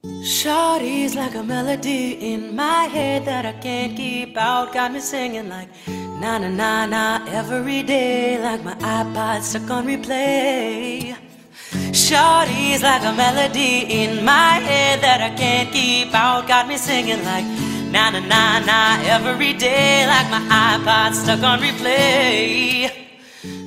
Shawty's like a melody in my head that I can't keep out. Got me singing like na na na na every day, like my iPod stuck on replay. Shawty's like a melody in my head that I can't keep out. Got me singing like na na na na every day, like my iPod stuck on replay.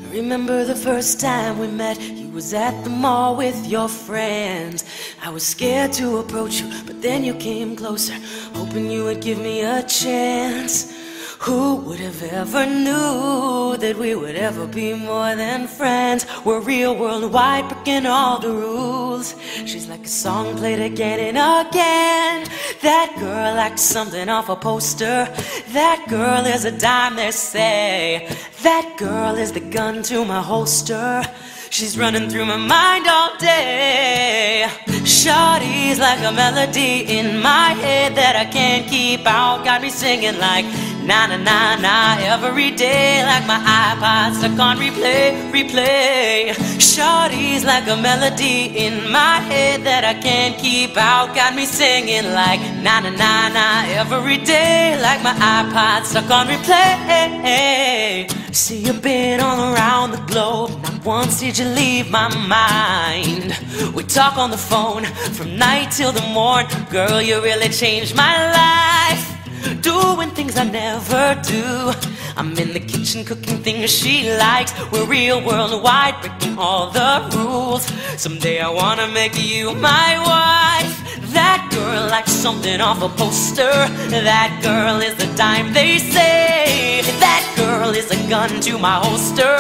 Remember the first time we met, you was at the mall with your friends. I was scared to approach you, but then you came closer, hoping you would give me a chance. Who would have ever knew that we would ever be more than friends? We're real worldwide, breaking all the rules. She's like a song played again and again. That girl like something off a poster. That girl is a dime, they say. That girl is the gun to my holster. She's running through my mind all day. Shawty's like a melody in my head that I can't keep out. Got me singing like na na na na every day, like my iPod stuck on replay, replay. Shawty's like a melody in my head that I can't keep out. Got me singing like na na na na every day, like my iPod stuck on replay. See, you've been all around the globe, not once did you leave my mind. We talk on the phone from night till the morn. Girl, you really changed my life. Doing things I never do. I'm in the kitchen cooking things she likes. We're real worldwide, breaking all the rules. Someday I wanna make you my wife. That girl like something off a poster. That girl is the dime, they say. That girl is a gun to my holster.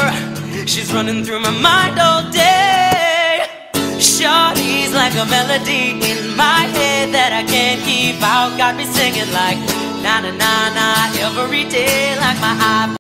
She's running through my mind all day. Shawty's like a melody in my head that I can't keep out. Got me singing like na na na na every day, like my iPod.